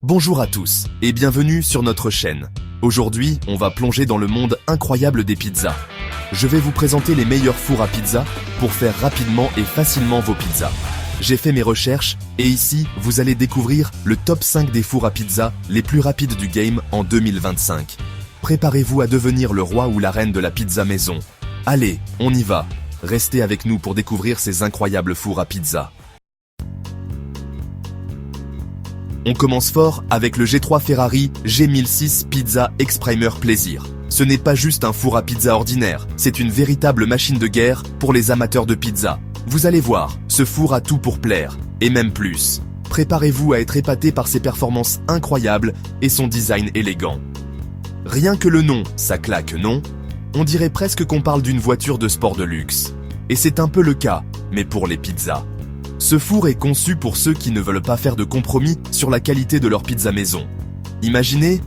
Bonjour à tous et bienvenue sur notre chaîne. Aujourd'hui, on va plonger dans le monde incroyable des pizzas. Je vais vous présenter les meilleurs fours à pizza pour faire rapidement et facilement vos pizzas. J'ai fait mes recherches et ici, vous allez découvrir le top 5 des fours à pizza les plus rapides du game en 2025. Préparez-vous à devenir le roi ou la reine de la pizza maison. Allez, on y va. Restez avec nous pour découvrir ces incroyables fours à pizza. On commence fort avec le G3 Ferrari G1006 Pizza X-Primer Plaisir. Ce n'est pas juste un four à pizza ordinaire, c'est une véritable machine de guerre pour les amateurs de pizza. Vous allez voir, ce four a tout pour plaire, et même plus. Préparez-vous à être épaté par ses performances incroyables et son design élégant. Rien que le nom, ça claque, non? On dirait presque qu'on parle d'une voiture de sport de luxe. Et c'est un peu le cas, mais pour les pizzas. Ce four est conçu pour ceux qui ne veulent pas faire de compromis sur la qualité de leur pizza maison. Imaginez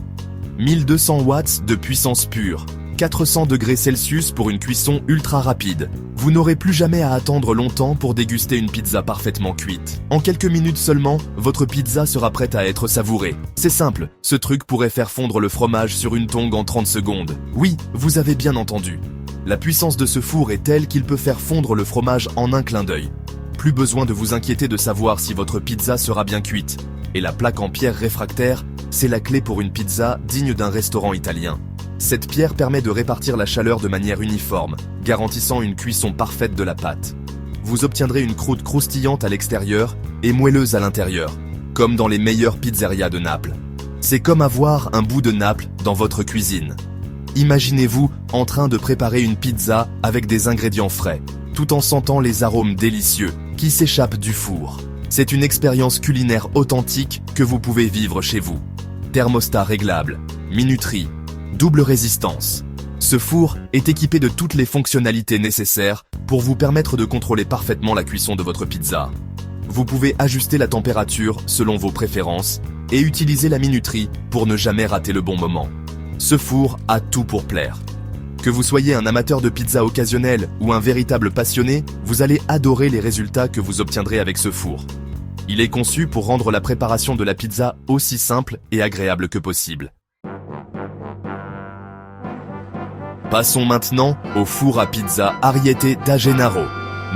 1200 watts de puissance pure, 400 degrés Celsius pour une cuisson ultra rapide. Vous n'aurez plus jamais à attendre longtemps pour déguster une pizza parfaitement cuite. En quelques minutes seulement, votre pizza sera prête à être savourée. C'est simple, ce truc pourrait faire fondre le fromage sur une tongue en 30 secondes. Oui, vous avez bien entendu. La puissance de ce four est telle qu'il peut faire fondre le fromage en un clin d'œil. Plus besoin de vous inquiéter de savoir si votre pizza sera bien cuite. Et la plaque en pierre réfractaire, c'est la clé pour une pizza digne d'un restaurant italien. Cette pierre permet de répartir la chaleur de manière uniforme, garantissant une cuisson parfaite de la pâte. Vous obtiendrez une croûte croustillante à l'extérieur et moelleuse à l'intérieur, comme dans les meilleures pizzerias de Naples. C'est comme avoir un bout de Naples dans votre cuisine. Imaginez-vous en train de préparer une pizza avec des ingrédients frais, tout en sentant les arômes délicieux qui s'échappent du four. C'est une expérience culinaire authentique que vous pouvez vivre chez vous. Thermostat réglable, minuterie, double résistance. Ce four est équipé de toutes les fonctionnalités nécessaires pour vous permettre de contrôler parfaitement la cuisson de votre pizza. Vous pouvez ajuster la température selon vos préférences et utiliser la minuterie pour ne jamais rater le bon moment. Ce four a tout pour plaire. Que vous soyez un amateur de pizza occasionnel ou un véritable passionné, vous allez adorer les résultats que vous obtiendrez avec ce four. Il est conçu pour rendre la préparation de la pizza aussi simple et agréable que possible. Passons maintenant au four à pizza Ariete da Gennaro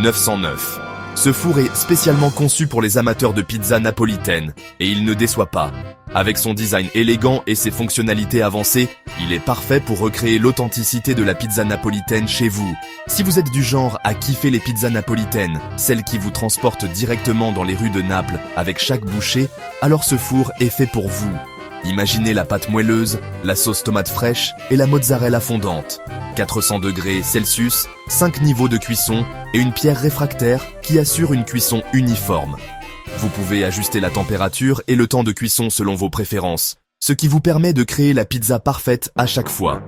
909. Ce four est spécialement conçu pour les amateurs de pizza napolitaine et il ne déçoit pas. Avec son design élégant et ses fonctionnalités avancées, il est parfait pour recréer l'authenticité de la pizza napolitaine chez vous. Si vous êtes du genre à kiffer les pizzas napolitaines, celles qui vous transportent directement dans les rues de Naples avec chaque bouchée, alors ce four est fait pour vous. Imaginez la pâte moelleuse, la sauce tomate fraîche et la mozzarella fondante. 400 degrés Celsius, 5 niveaux de cuisson et une pierre réfractaire qui assure une cuisson uniforme. Vous pouvez ajuster la température et le temps de cuisson selon vos préférences, ce qui vous permet de créer la pizza parfaite à chaque fois.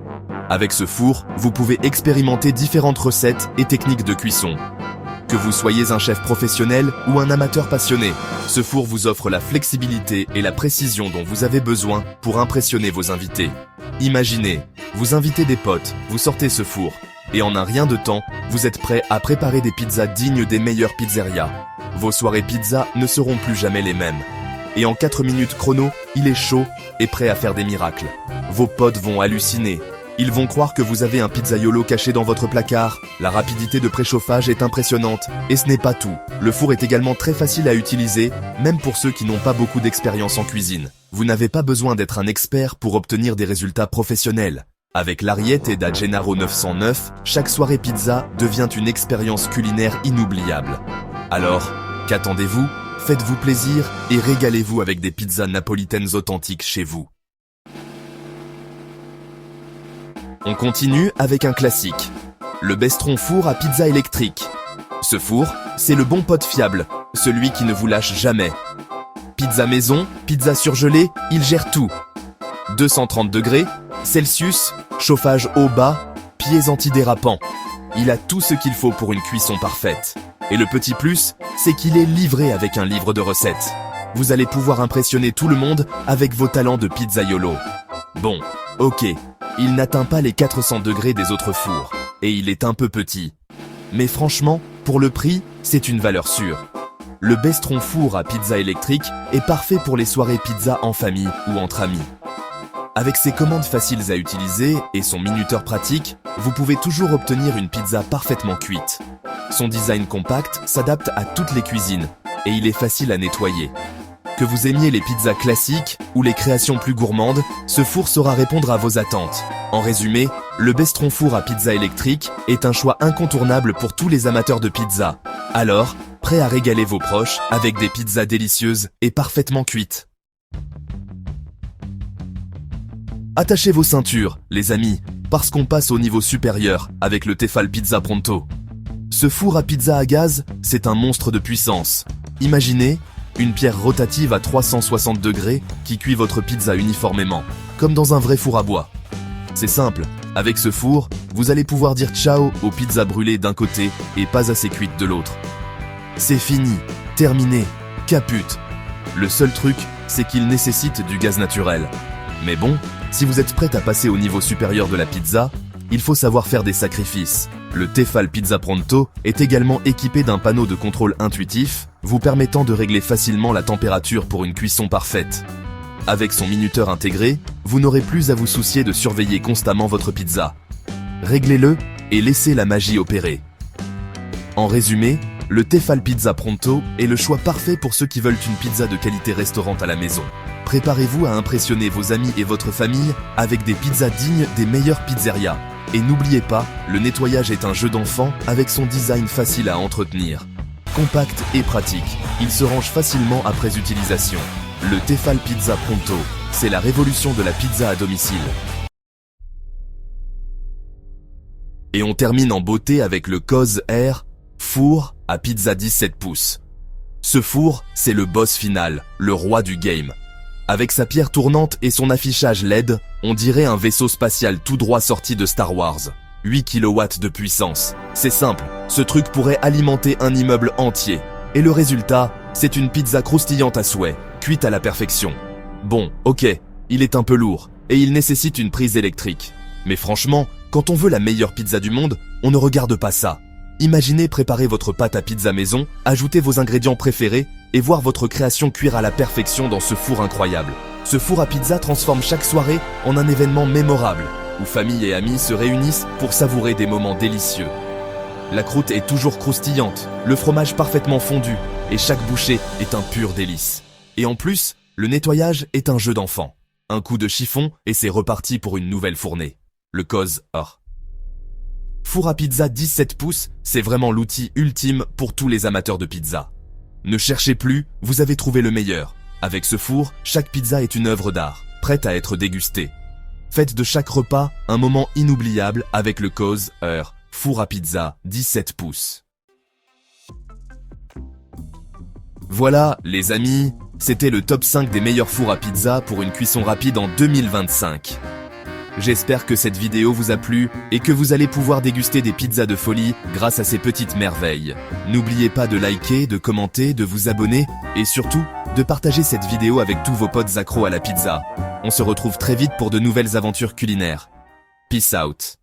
Avec ce four, vous pouvez expérimenter différentes recettes et techniques de cuisson. Que vous soyez un chef professionnel ou un amateur passionné, ce four vous offre la flexibilité et la précision dont vous avez besoin pour impressionner vos invités. Imaginez, vous invitez des potes, vous sortez ce four, et en un rien de temps, vous êtes prêt à préparer des pizzas dignes des meilleures pizzerias. Vos soirées pizza ne seront plus jamais les mêmes. Et en 4 minutes chrono, il est chaud et prêt à faire des miracles. Vos potes vont halluciner. Ils vont croire que vous avez un pizzaiolo caché dans votre placard. La rapidité de préchauffage est impressionnante. Et ce n'est pas tout. Le four est également très facile à utiliser, même pour ceux qui n'ont pas beaucoup d'expérience en cuisine. Vous n'avez pas besoin d'être un expert pour obtenir des résultats professionnels. Avec l'Ariete da Gennaro 909, chaque soirée pizza devient une expérience culinaire inoubliable. Alors, qu'attendez-vous? Faites-vous plaisir et régalez-vous avec des pizzas napolitaines authentiques chez vous. On continue avec un classique, le Bestron four à pizza électrique. Ce four, c'est le bon pote fiable, celui qui ne vous lâche jamais. Pizza maison, pizza surgelée, il gère tout. 230 degrés, Celsius, chauffage haut-bas, pieds antidérapants. Il a tout ce qu'il faut pour une cuisson parfaite. Et le petit plus, c'est qu'il est livré avec un livre de recettes. Vous allez pouvoir impressionner tout le monde avec vos talents de pizzaiolo. Bon, ok, il n'atteint pas les 400 degrés des autres fours, et il est un peu petit. Mais franchement, pour le prix, c'est une valeur sûre. le Bestron four à pizza électrique est parfait pour les soirées pizza en famille ou entre amis. Avec ses commandes faciles à utiliser et son minuteur pratique, vous pouvez toujours obtenir une pizza parfaitement cuite. Son design compact s'adapte à toutes les cuisines et il est facile à nettoyer. Que vous aimiez les pizzas classiques ou les créations plus gourmandes, ce four saura répondre à vos attentes. En résumé, le Bestron four à pizza électrique est un choix incontournable pour tous les amateurs de pizza. Alors, prêt à régaler vos proches avec des pizzas délicieuses et parfaitement cuites. Attachez vos ceintures, les amis, parce qu'on passe au niveau supérieur avec le Tefal Pizza Pronto. Ce four à pizza à gaz, c'est un monstre de puissance. Imaginez une pierre rotative à 360 degrés qui cuit votre pizza uniformément, comme dans un vrai four à bois. C'est simple, avec ce four, vous allez pouvoir dire ciao aux pizzas brûlées d'un côté et pas assez cuites de l'autre. C'est fini, terminé, caput. Le seul truc, c'est qu'il nécessite du gaz naturel. Mais bon, si vous êtes prête à passer au niveau supérieur de la pizza, il faut savoir faire des sacrifices. Le Tefal Pizza Pronto est également équipé d'un panneau de contrôle intuitif, vous permettant de régler facilement la température pour une cuisson parfaite. Avec son minuteur intégré, vous n'aurez plus à vous soucier de surveiller constamment votre pizza. Réglez-le et laissez la magie opérer. En résumé, le Tefal Pizza Pronto est le choix parfait pour ceux qui veulent une pizza de qualité restaurant à la maison. Préparez-vous à impressionner vos amis et votre famille avec des pizzas dignes des meilleures pizzerias. Et n'oubliez pas, le nettoyage est un jeu d'enfant avec son design facile à entretenir. Compact et pratique, il se range facilement après utilisation. Le Tefal Pizza Pronto, c'est la révolution de la pizza à domicile. Et on termine en beauté avec le Coz Air four à pizza 17 pouces. Ce four, c'est le boss final, le roi du game. Avec sa pierre tournante et son affichage LED, on dirait un vaisseau spatial tout droit sorti de Star Wars. 8 kW de puissance. C'est simple, ce truc pourrait alimenter un immeuble entier. Et le résultat, c'est une pizza croustillante à souhait, cuite à la perfection. Bon, ok, il est un peu lourd, et il nécessite une prise électrique. Mais franchement, quand on veut la meilleure pizza du monde, on ne regarde pas ça. Imaginez préparer votre pâte à pizza maison, ajouter vos ingrédients préférés et voir votre création cuire à la perfection dans ce four incroyable. Ce four à pizza transforme chaque soirée en un événement mémorable, où famille et amis se réunissent pour savourer des moments délicieux. La croûte est toujours croustillante, le fromage parfaitement fondu, et chaque bouchée est un pur délice. Et en plus, le nettoyage est un jeu d'enfant. Un coup de chiffon et c'est reparti pour une nouvelle fournée. Le Coz Air four à pizza 17 pouces, c'est vraiment l'outil ultime pour tous les amateurs de pizza. Ne cherchez plus, vous avez trouvé le meilleur. Avec ce four, chaque pizza est une œuvre d'art, prête à être dégustée. Faites de chaque repas un moment inoubliable avec le Coz Air four à pizza 17 pouces. Voilà, les amis, c'était le top 5 des meilleurs fours à pizza pour une cuisson rapide en 2025. J'espère que cette vidéo vous a plu et que vous allez pouvoir déguster des pizzas de folie grâce à ces petites merveilles. N'oubliez pas de liker, de commenter, de vous abonner et surtout de partager cette vidéo avec tous vos potes accros à la pizza. On se retrouve très vite pour de nouvelles aventures culinaires. Peace out.